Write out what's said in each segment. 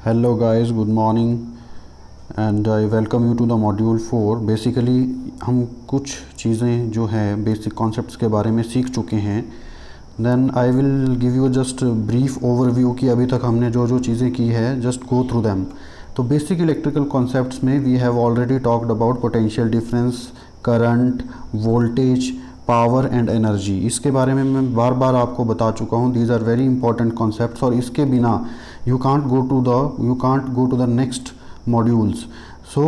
Hello guys, good morning and I welcome you to the module 4. Basically हम कुछ चीज़ें जो हैं बेसिक कॉन्सेप्ट्स के बारे में सीख चुके हैं. Then I will give you just brief overview कि अभी तक हमने जो जो चीज़ें की है जस्ट गो थ्रू दैम. तो बेसिक इलेक्ट्रिकल कॉन्सेप्ट्स में we have already talked about potential difference, current, voltage, power and energy. इसके बारे में मैं बार बार आपको बता चुका हूँ. These are very important concepts और इसके बिना you can't go to the next modules. So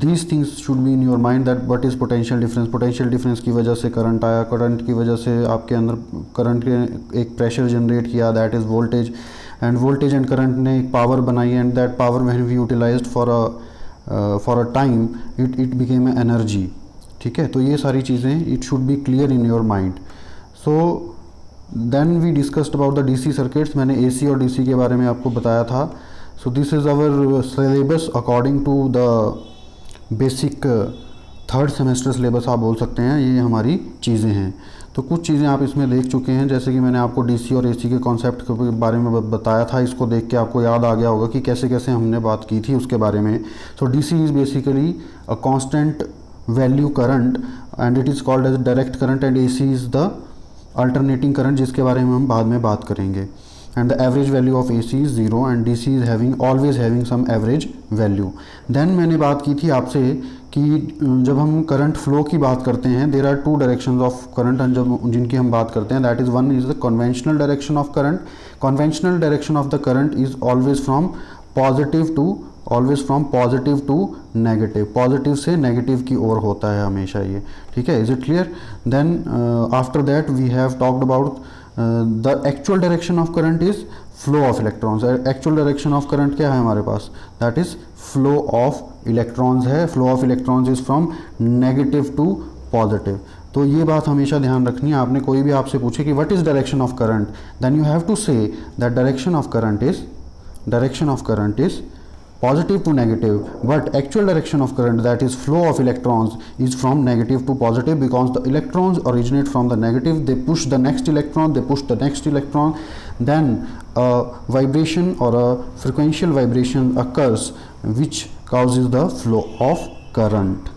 these things should be in your mind that what is potential difference की वजह से करंट आया, करंट की वजह से आपके अंदर करंट के एक प्रेशर जनरेट किया, that is voltage, and voltage and current ने एक पावर बनाई and that power when we utilized for a time it became energy. ठीक है, तो ये सारी चीज़ें it should be clear in your mind. So then we discussed about the DC circuits. मैंने एसी और डीसी के बारे में आपको बताया था. So this is our syllabus according to the basic third semester syllabus आप बोल सकते हैं. ये हमारी चीज़ें हैं. तो कुछ चीज़ें आप इसमें देख चुके हैं, जैसे कि मैंने आपको डीसी और एसी के कॉन्सेप्ट के बारे में बताया था. इसको देख के आपको याद आ गया होगा कि कैसे कैसे हमने बात की थी उसके बारे में. So DC is basically a constant value current and it is called as direct current, and AC is the alternating current, जिसके बारे में हम बाद में बात करेंगे. And the average value of AC is zero and DC is having always having some average value. Then मैंने बात की थी आपसे कि जब हम करंट फ्लो की बात करते हैं there are two directions of current, and जब जिनकी हम बात करते हैं that is one is the conventional direction of current. Conventional direction of the current is always from positive to negative. Positive से नेगेटिव की ओर होता है हमेशा ये. ठीक है, is it clear? Then after that we have talked about the actual direction of current is flow of electrons. Actual direction of current क्या है हमारे पास? That is flow of electrons है. Flow of electrons is from negative to positive. तो ये बात हमेशा ध्यान रखनी है. आपने कोई भी आपसे पूछे कि what is direction of current, then you have to say that direction of current is positive to negative, but actual direction of current, that is flow of electrons, is from negative to positive, because the electrons originate from the negative, they push the next electron, then a vibration or a frequential vibration occurs which causes the flow of current.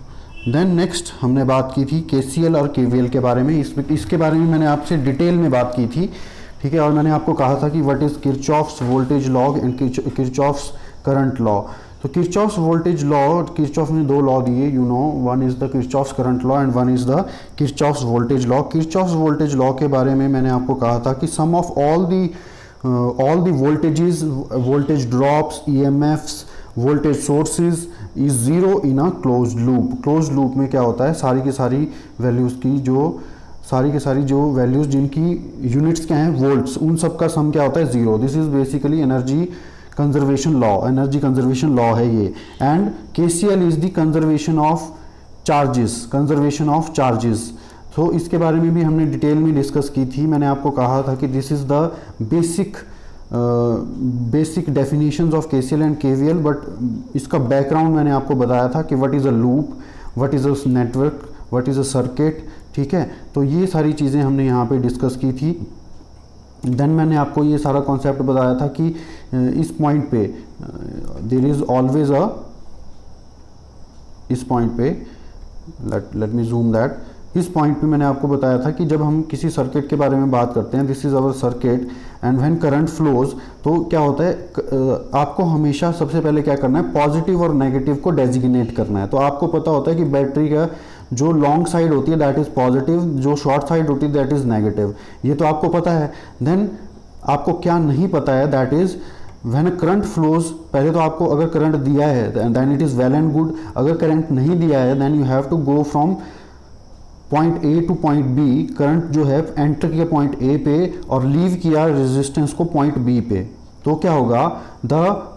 Then next हमने बात की थी KCL और KVL के बारे में. इसके बारे में मैंने आपसे डिटेल में बात की थी. ठीक है, और मैंने आपको कहा था कि what is Kirchhoff's voltage law and Kirchhoff's current law. तो किरचॉफ्स वोल्टेज लॉ, किरचॉफ ने दो लॉ दिए, you know, one is the Kirchhoff's current law and one is the Kirchhoff's voltage law. Kirchhoff's voltage law के बारे में मैंने आपको कहा था कि sum of all the voltages, voltage drops, EMFs, voltage sources is zero in a closed loop. Closed loop में क्या होता है, सारी की सारी जो वैल्यूज़ जिनकी यूनिट्स क्या हैं, वोल्ट्स, उन सब का सम क्या होता है, zero. This is basically energy conservation law है ये. And KCL is the conservation of charges. तो इसके बारे में भी हमने डिटेल में डिस्कस की थी. मैंने आपको कहा था कि this is the basic definitions of KCL and KVL, but इसका बैकग्राउंड मैंने आपको बताया था कि what is a loop, what is a network, what is a circuit. ठीक है, तो ये सारी चीज़ें हमने यहाँ पे डिस्कस की थी. देन मैंने आपको ये सारा कॉन्सेप्ट बताया था कि इस पॉइंट पे देयर इज़ ऑलवेज इस पॉइंट पे लेट मी जूम दैट. इस पॉइंट पे मैंने आपको बताया था कि जब हम किसी सर्किट के बारे में बात करते हैं, this is our circuit and when current flows, तो क्या होता है, आपको हमेशा सबसे पहले क्या करना है, पॉजिटिव और नेगेटिव को डेजिग्नेट करना है. तो आपको पता होता है कि बैटरी का जो लॉन्ग साइड होती है दैट इज़ पॉजिटिव, जो शॉर्ट साइड होती है दैट इज़ नेगेटिव. ये तो आपको पता है. देन आपको क्या नहीं पता है, that is when current flows. पहले तो आपको अगर करंट दिया है then it is well and good. अगर करंट नहीं दिया है then you have to go from point A to point B. Current जो है एंटर किया पॉइंट ए पे और लीव किया रेजिस्टेंस को पॉइंट बी पे. तो क्या होगा, द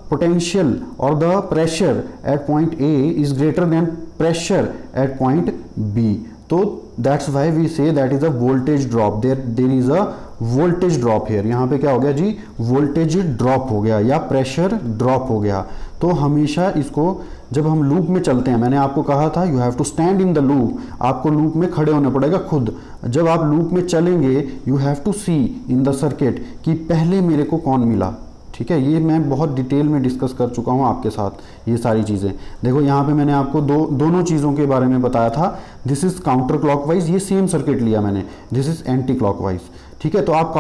पोटेंशियल और the pressure at point A is greater than pressure at point B. तो that's why we say that is a voltage drop. There is a voltage drop here. यहाँ पे क्या हो गया जी, वोल्टेज ड्रॉप हो गया या प्रेशर ड्रॉप हो गया. तो हमेशा इसको जब हम लूप में चलते हैं, मैंने आपको कहा था you have to stand in the loop. आपको लूप में खड़े होना पड़ेगा खुद. जब आप लूप में चलेंगे you have to see in the circuit कि पहले मेरे को कौन मिला. ठीक है, ये मैं बहुत डिटेल में डिस्कस कर चुका हूँ आपके साथ ये सारी चीज़ें। देखो यहाँ पे मैंने आपको दोनों चीज़ों के बारे में बताया था। दिस इज़ काउंटर क्लॉकवाइज, ये सेम सर्किट लिया मैंने, दिस इज़ एंटी क्लॉकवाइज। ठीक है, तो आप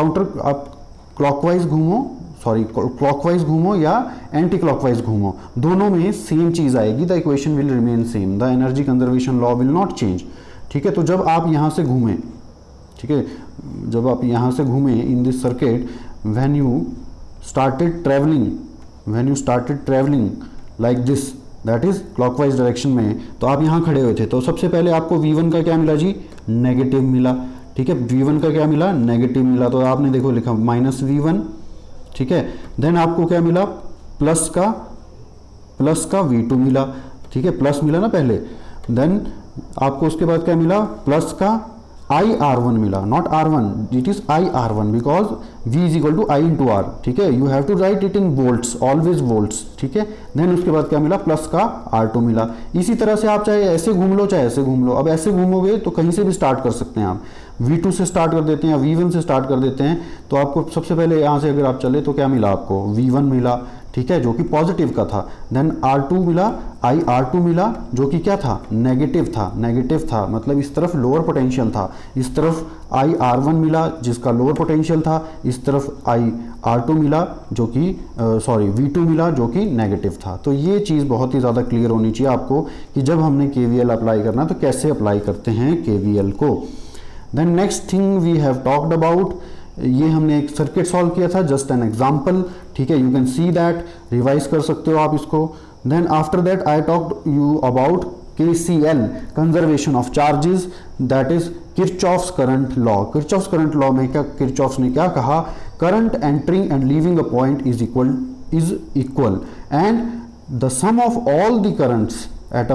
क्लॉकवाइज घूमो, सॉरी क्लॉकवाइज घूमो या एंटी क्लॉकवाइज घूमो, दोनों में सेम चीज़ आएगी, the equation will remain same, the energy conservation law will not change. ठीक है, तो जब आप यहाँ से घूमें, ठीक है, जब आप यहाँ से घूमें in this circuit, when you started traveling like this, that is clockwise direction में, तो आप यहाँ खड़े हुए थे, तो सबसे पहले आपको V1 का क्या मिला जी, नेगेटिव मिला। ठीक है, V1 का क्या मिला, नेगेटिव मिला, तो आपने देखो लिखा -V1। ठीक है, देन आपको क्या मिला, प्लस का V2 मिला। ठीक है, प्लस मिला ना पहले, देन आपको उसके बाद क्या मिला, प्लस का IR1 मिला, not R1, it is IR1 because V is equal to I into R। ठीक है, you have to write it in volts, always volts. ठीक है, देन उसके बाद क्या मिला, प्लस का R2 मिला। इसी तरह से आप चाहे ऐसे घूम लो चाहे ऐसे घूम लो। अब ऐसे घूमोगे तो कहीं से भी स्टार्ट कर सकते हैं आप, V2 से स्टार्ट कर देते हैं, V1 से स्टार्ट कर देते हैं। तो आपको सबसे पहले यहाँ से अगर आप चले तो क्या मिला आपको, V1 मिला। ठीक है, जो कि पॉजिटिव का था, देन R2 मिला, IR2 मिला, जो कि क्या था, नेगेटिव था, मतलब इस तरफ लोअर पोटेंशियल था, इस तरफ IR1 मिला जिसका लोअर पोटेंशियल था, इस तरफ IR2 मिला जो कि V2 मिला जो कि नेगेटिव था। तो ये चीज़ बहुत ही ज़्यादा क्लियर होनी चाहिए आपको कि जब हमने KVL अप्लाई करना तो कैसे अप्लाई करते हैं KVL को। Then next thing we have talked about, ये हमने एक सर्किट सॉल्व किया था, जस्ट एन एग्जांपल। ठीक है, you can see that, revise कर सकते हो आप इसको। Then after that I talked you about KCL, conservation of charges, that is Kirchhoff's current law. Kirchhoff's current law में क्या किरचॉफ्स ने क्या कहा, current entering and leaving a point is equal and the sum of all the currents at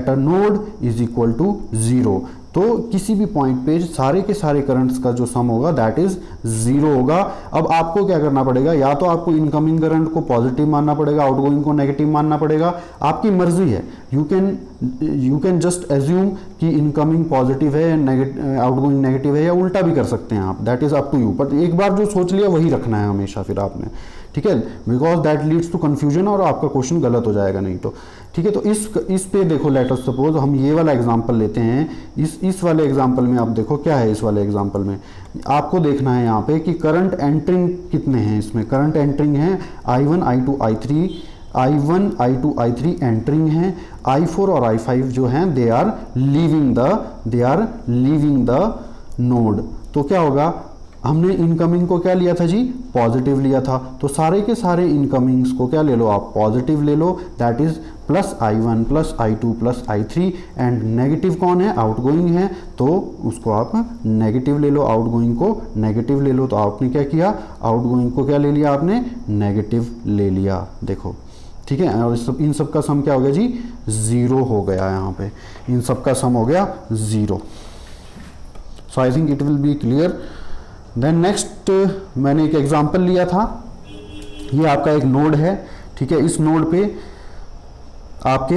a node is equal to 0। तो किसी भी point पे सारे के सारे करंट्स का जो सम होगा दैट इज 0 होगा। अब आपको क्या करना पड़ेगा, या तो आपको इनकमिंग करंट को पॉजिटिव मानना पड़ेगा, आउटगोइंग को नेगेटिव मानना पड़ेगा, आपकी मर्जी है। यू कैन जस्ट एज्यूम कि इनकमिंग पॉजिटिव है, आउटगोइंग नेगेटिव है, या उल्टा भी कर सकते हैं आप, that is up to you. But एक बार जो सोच लिया वही रखना है हमेशा फिर आपने। ठीक है, because that leads to confusion और आपका क्वेश्चन गलत हो जाएगा नहीं तो। ठीक है, तो इस पे देखो, लेट अस सपोज हम ये वाला एग्जांपल लेते हैं। इस वाले एग्जांपल में आप देखो क्या है, इस वाले एग्जांपल में आपको देखना है यहाँ पे कि करंट एंटरिंग कितने हैं। इसमें करंट एंटरिंग है I1 I2 I3 एंटरिंग है, I4 और I5 जो हैं they are leaving the node. तो क्या होगा, हमने इनकमिंग को क्या लिया था जी, पॉजिटिव लिया था, तो सारे के सारे इनकमिंग्स को क्या ले लो आप, पॉजिटिव ले लो, that is plus I1 plus I2 plus I3, and negative कौन है, आउटगोइंग है, तो उसको आप नेगेटिव ले लो, आउटगोइंग को नेगेटिव ले लो। तो आपने क्या किया, आउटगोइंग को क्या ले लिया आपने, नेगेटिव ले लिया। देखो ठीक है, और इन सब का सम क्या हो गया जी, 0 हो गया। यहाँ पे इन सब का सम हो गया 0। So I think it will be clear. Then next मैंने एक एग्जांपल लिया था, ये आपका एक नोड है। ठीक है, इस नोड पे आपके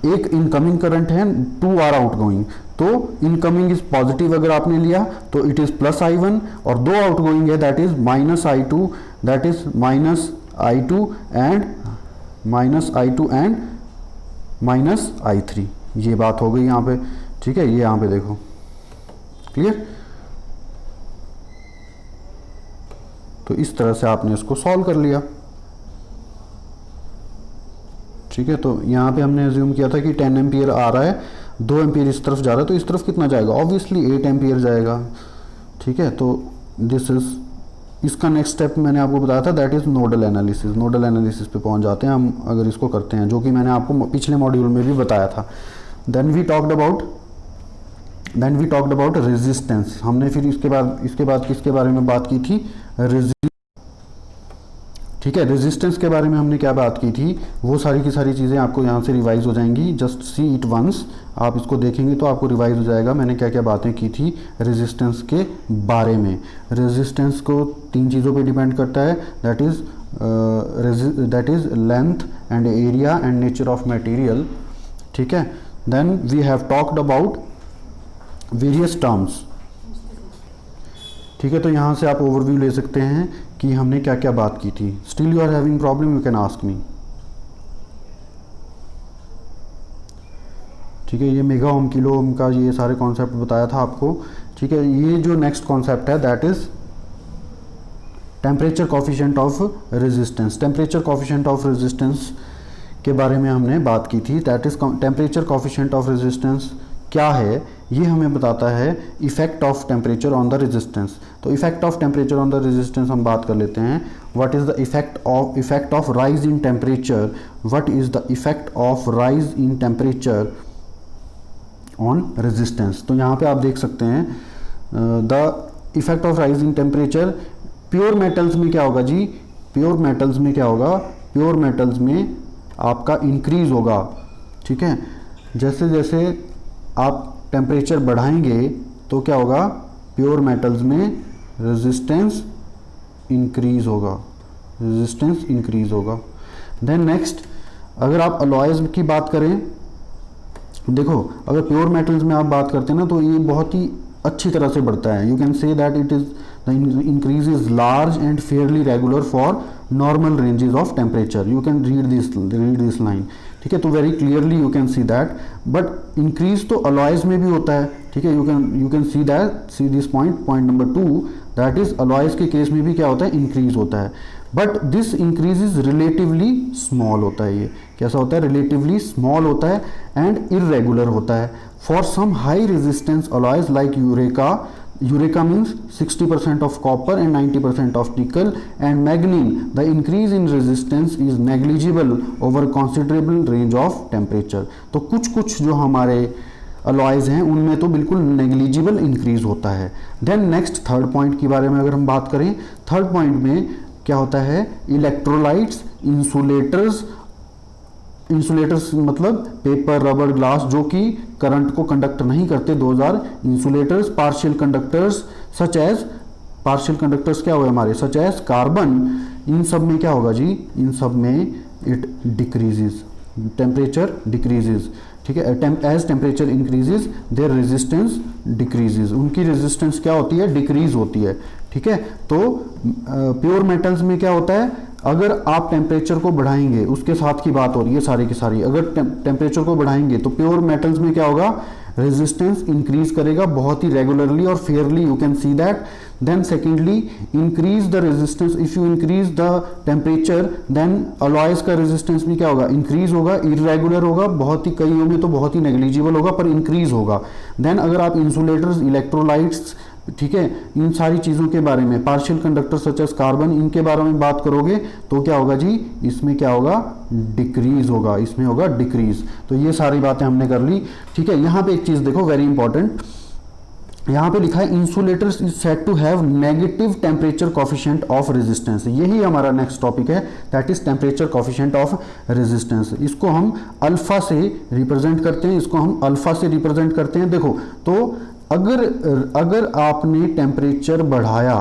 एक इनकमिंग करंट है, 2 आर आउटगोइंग। तो इनकमिंग इज पॉजिटिव अगर आपने लिया तो इट इज प्लस I1, और 2 आउटगोइंग है that is minus I2, that is minus I2 and minus I3। ये बात हो गई यहाँ पे। ठीक है, ये यहाँ पे देखो, क्लियर। तो इस तरह से आपने इसको सॉल्व कर लिया। ठीक है, तो यहाँ पे हमने अज्यूम किया था कि 10 एम्पियर आ रहा है, 2 एम्पियर इस तरफ जा रहा है, तो इस तरफ कितना जाएगा, ऑब्वियसली 8 एम्पियर जाएगा। ठीक है, तो दिस इज, इसका नेक्स्ट स्टेप मैंने आपको बताया था that is nodal analysis. Nodal analysis पे पहुंच जाते हैं हम अगर इसको करते हैं, जो कि मैंने आपको पिछले मॉड्यूल में भी बताया था। Then we talked about resistance. हमने फिर इसके बाद किसके बारे में बात की थी, ठीक है, रेजिस्टेंस के बारे में हमने क्या बात की थी, वो सारी की सारी चीज़ें आपको यहाँ से रिवाइज हो जाएंगी। जस्ट सी इट वंस, आप इसको देखेंगे तो आपको रिवाइज हो जाएगा मैंने क्या क्या बातें की थी रेजिस्टेंस के बारे में। रेजिस्टेंस को 3 चीज़ों पे डिपेंड करता है, that is length and area and nature of material. ठीक है, then we have talked about various terms. ठीक है, तो यहाँ से आप ओवरव्यू ले सकते हैं कि हमने क्या क्या बात की थी। Still you are having problem, you can ask me. ठीक है, ये मेगा ओम, किलो ओम का ये सारे कॉन्सेप्ट बताया था आपको। ठीक है, ये जो नेक्स्ट कॉन्सेप्ट है that is temperature coefficient of resistance. Temperature coefficient of resistance के बारे में हमने बात की थी। That is temperature coefficient of resistance क्या है, ये हमें बताता है effect of temperature on the resistance. तो effect of temperature on the resistance हम बात कर लेते हैं। What is the effect of rise in temperature, what is the effect of rise in temperature on resistance. तो यहाँ पे आप देख सकते हैं the effect of rise in temperature. Pure metals में क्या होगा जी, प्योर मेटल्स में क्या होगा, प्योर मेटल्स में आपका इंक्रीज होगा। ठीक है, जैसे जैसे आप टेम्परेचर बढ़ाएंगे तो क्या होगा, प्योर मेटल्स में रेजिस्टेंस इंक्रीज होगा, रेजिस्टेंस इंक्रीज होगा। देन नेक्स्ट, अगर आप अलॉयज की बात करें, देखो अगर प्योर मेटल्स में आप बात करते हैं ना तो ये बहुत ही अच्छी तरह से बढ़ता है। You can say that it is the increase is large and Fairlie regular for normal ranges of temperature. You can read this line. ठीक है, तो very clearly you can see that, but increase तो alloys में भी होता है। ठीक है, you can see that, see this point number 2, that is alloys के केस में भी क्या होता है, इंक्रीज होता है, but this increase is relatively small होता है। ये कैसा होता है, रिलेटिवली स्मॉल होता है एंड इरेगुलर होता है। For some high resistance alloys like eureka means 60% of copper and 90% of nickel and manganese, the increase in resistance is negligible over considerable range of temperature। तो कुछ जो हमारे अलॉयज हैं उनमें तो बिल्कुल नेग्लिजिबल इंक्रीज होता है। देन नेक्स्ट थर्ड पॉइंट के बारे में अगर हम बात करें, थर्ड पॉइंट में क्या होता है, इलेक्ट्रोलाइट्स, इंसुलेटर्स मतलब पेपर, रबर, ग्लास जो कि करंट को कंडक्ट नहीं करते, those are insulators. Partial conductors such as, partial conductors क्या हुए हमारे, सच एज कार्बन। इन सब में क्या होगा जी, इन सब में इट डिक्रीजेज, टेम्परेचर डिक्रीजेज। ठीक है, as temperature increases their resistance decreases, उनकी रेजिस्टेंस क्या होती है, डिक्रीज होती है। ठीक है, तो प्योर मेटल्स में क्या होता है, अगर आप टेम्परेचर को बढ़ाएंगे, उसके साथ की बात हो रही है सारी की सारी, अगर टेम्परेचर को बढ़ाएंगे तो प्योर मेटल्स में क्या होगा, रेजिस्टेंस इंक्रीज करेगा बहुत ही रेगुलरली और fairly, you can see that. Then secondly, increase the resistance, if you increase the temperature then alloys का रेजिस्टेंस भी क्या होगा, इंक्रीज होगा, इरेगुलर होगा, बहुत ही कईयों में तो बहुत ही नेग्लिजिबल होगा पर इंक्रीज होगा। देन अगर आप इंसुलेटर्स, इलेक्ट्रोलाइट्स, ठीक है, इन सारी चीज़ों के बारे में, partial conductor such as carbon, इनके बारे में बात करोगे तो क्या होगा जी, इसमें क्या होगा, डिक्रीज होगा, इसमें होगा डिक्रीज। तो ये सारी बातें हमने कर ली। ठीक है, यहाँ पे एक चीज़ देखो वेरी इंपॉर्टेंट, यहाँ पे लिखा है insulators is said to have negative temperature coefficient of resistance. यही हमारा नेक्स्ट टॉपिक है, that is temperature coefficient of resistance. इसको हम अल्फा से रिप्रेजेंट करते हैं, इसको हम अल्फा से रिप्रेजेंट करते हैं। देखो तो अगर आपने टेम्परेचर बढ़ाया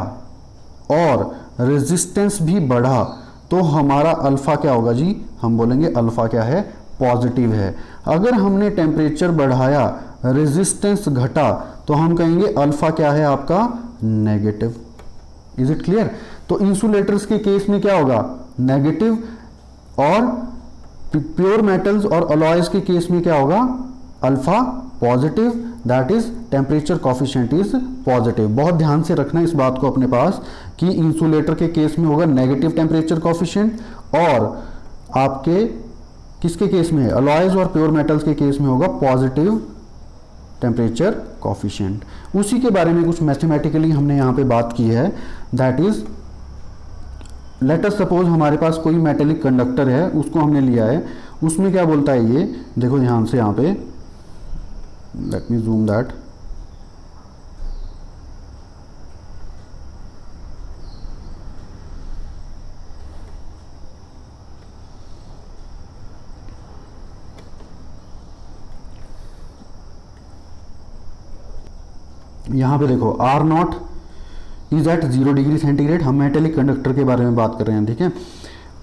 और रेजिस्टेंस भी बढ़ा तो हमारा अल्फा क्या होगा जी, हम बोलेंगे अल्फा क्या है, पॉजिटिव है। अगर हमने टेम्परेचर बढ़ाया, रेजिस्टेंस घटा तो हम कहेंगे अल्फा क्या है आपका, नेगेटिव। Is it clear? तो इंसुलेटर्स के केस में क्या होगा, नेगेटिव, और प्योर मेटल्स और अलॉयज के केस में क्या होगा, alpha positive, that is temperature coefficient is positive. बहुत ध्यान से रखना इस बात को अपने पास कि इंसुलेटर के केस में होगा नेगेटिव टेम्परेचर कॉफिशिएंट, और आपके किसके केस में, अलॉयज और प्योर मेटल्स के केस में होगा पॉजिटिव टेम्परेचर कॉफिशिएंट। उसी के बारे में कुछ मैथमेटिकली हमने यहाँ पे बात की है, that is let us suppose हमारे पास कोई मेटेलिक कंडक्टर है, उसको हमने लिया है, उसमें क्या बोलता है ये, देखो ध्यान से यहाँ पे, लेट मी जूम दैट, यहाँ पे देखो R not is at 0 degree centigrade, हम मेटेलिक कंडक्टर के बारे में बात कर रहे हैं। ठीक है,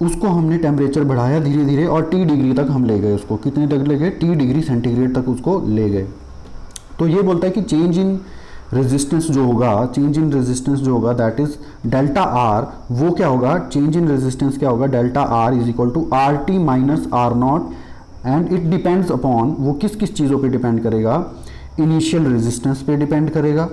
उसको हमने टेम्परेचर बढ़ाया धीरे धीरे और T डिग्री तक हम ले गए उसको, कितने तक ले गए, T डिग्री सेंटीग्रेड तक उसको ले गए। तो ये बोलता है कि चेंज इन रेजिस्टेंस जो होगा, चेंज इन रेजिस्टेंस जो होगा दैट इज डेल्टा आर, वो क्या होगा, चेंज इन रेजिस्टेंस क्या होगा, delta R is equal to R T minus R not, and it depends upon, वो किस किस चीज़ों पे डिपेंड करेगा, इनिशियल रेजिस्टेंस पे डिपेंड करेगा,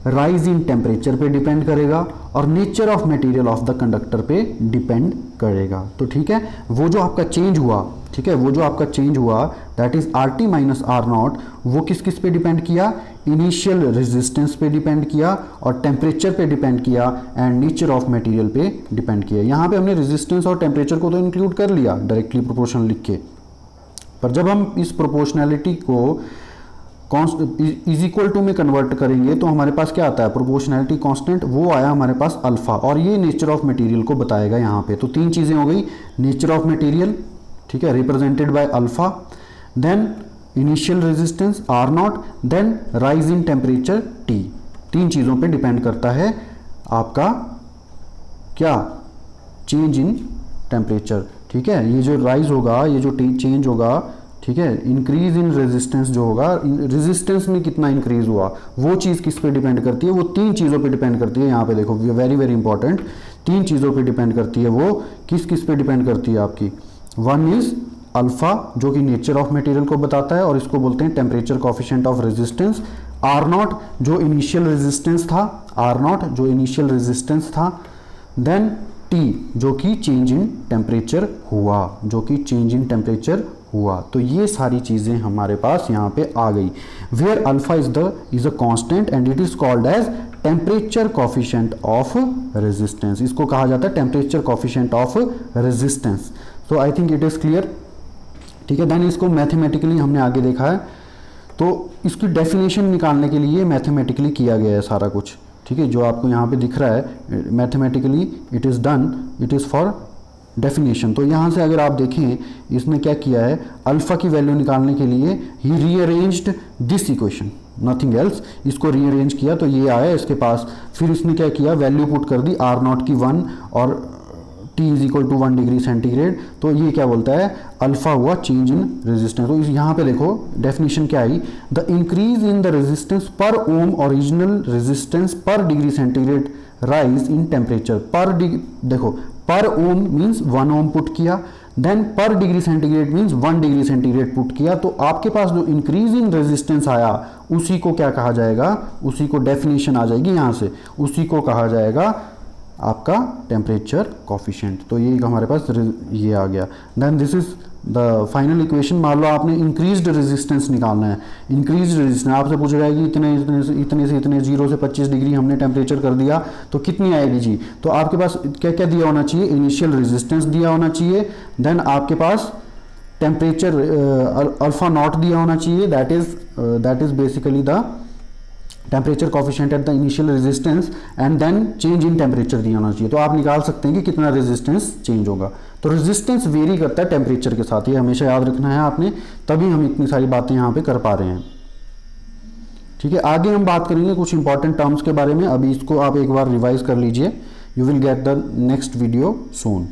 राइज इन टेम्परेचर पे डिपेंड करेगा, और nature of material of the conductor पे डिपेंड करेगा। तो ठीक है, वो जो आपका चेंज हुआ, ठीक है, वो जो आपका चेंज हुआ that is R T minus R not, वो किस किस पे डिपेंड किया, इनिशियल रेजिस्टेंस पे डिपेंड किया और टेम्परेचर पे डिपेंड किया एंड नेचर ऑफ मटेरियल पे डिपेंड किया। यहाँ पे हमने रेजिस्टेंस और टेम्परेचर को तो इंक्लूड कर लिया डायरेक्टली प्रोपोर्शनल लिख के, पर जब हम इस प्रोपोर्शनैलिटी को इज इक्वल टू में कन्वर्ट करेंगे तो हमारे पास क्या आता है, प्रोपोर्शनैलिटी कांस्टेंट, वो आया हमारे पास अल्फा, और ये नेचर ऑफ मटेरियल को बताएगा यहाँ पे। तो तीन चीज़ें हो गई, नेचर ऑफ मटेरियल, ठीक है, represented by alpha, then initial resistance R not, then rise in temperature T. तीन चीज़ों पे डिपेंड करता है आपका क्या, चेंज इन टेम्परेचर, ठीक है। ये जो राइज होगा, ये जो चेंज होगा, ठीक है, इंक्रीज इन रेजिस्टेंस जो होगा, रेजिस्टेंस में कितना इंक्रीज हुआ, वो चीज़ किस पे डिपेंड करती है, वो तीन चीज़ों पे डिपेंड करती है। यहाँ पे देखो वेरी वेरी इंपॉर्टेंट, तीन चीज़ों पे डिपेंड करती है, वो किस किस पे डिपेंड करती है आपकी, वन इज अल्फा जो कि नेचर ऑफ मटेरियल को बताता है और इसको बोलते हैं temperature coefficient of resistance, R not जो इनिशियल रेजिस्टेंस था, आर नॉट जो इनिशियल रेजिस्टेंस था, देन टी जो कि चेंज इन टेम्परेचर हुआ, जो कि चेंज इन टेम्परेचर हुआ। तो ये सारी चीज़ें हमारे पास यहाँ पे आ गई। Where alpha is a constant and it is called as temperature coefficient of resistance, इसको कहा जाता है टेम्परेचर कोफिशिएंट ऑफ रेजिस्टेंस। तो I think it is clear, ठीक है। देन इसको मैथमेटिकली हमने आगे देखा है, तो इसकी डेफिनेशन निकालने के लिए मैथमेटिकली किया गया है सारा कुछ, ठीक है, जो आपको यहाँ पे दिख रहा है mathematically it is done, it is for definition. तो यहाँ से अगर आप देखें, इसने क्या किया है, अल्फा की वैल्यू निकालने के लिए ही rearranged this equation, nothing else, इसको रीअरेंज किया तो ये आया इसके पास, फिर इसने क्या किया, वैल्यू पुट कर दी आर नॉट की 1 और T is equal to 1 degree centigrade, तो ये क्या बोलता है, अल्फा हुआ चेंज इन रेजिस्टेंस। तो यहाँ पे देखो डेफिनेशन क्या आई, the increase in the resistance per ohm original resistance per degree centigrade rise in temperature पर देखो per ohm means 1 ohm put किया, then per degree centigrade means 1 degree centigrade put किया, तो आपके पास जो इंक्रीज इन रेजिस्टेंस आया उसी को क्या कहा जाएगा, उसी को डेफिनेशन आ जाएगी यहाँ से, उसी को कहा जाएगा आपका टेम्परेचर कोफिशिएंट। तो ये हमारे पास ये आ गया। Then this is the final equation. मान लो आपने इंक्रीज्ड रेजिस्टेंस निकालना है, इंक्रीज्ड रेजिस्टेंस आपसे पूछ रहा है कि इतने से इतने 0 से 25 डिग्री हमने टेम्परेचर कर दिया तो कितनी आएगी जी, तो आपके पास क्या क्या दिया होना चाहिए, इनिशियल रेजिस्टेंस दिया होना चाहिए, देन आपके पास टेम्परेचर अल्फा नॉट दिया होना चाहिए, that is basically the temperature coefficient at the initial resistance, and then change in temperature दिया होना चाहिए। तो आप निकाल सकते हैं कि कितना रेजिस्टेंस चेंज होगा। तो रेजिस्टेंस वेरी करता है टेम्परेचर के साथ, ये हमेशा याद रखना है आपने, तभी हम इतनी सारी बातें यहाँ पे कर पा रहे हैं, ठीक है। आगे हम बात करेंगे कुछ इंपॉर्टेंट टर्म्स के बारे में, अभी इसको आप एक बार रिवाइज कर लीजिए, you will get the next video soon.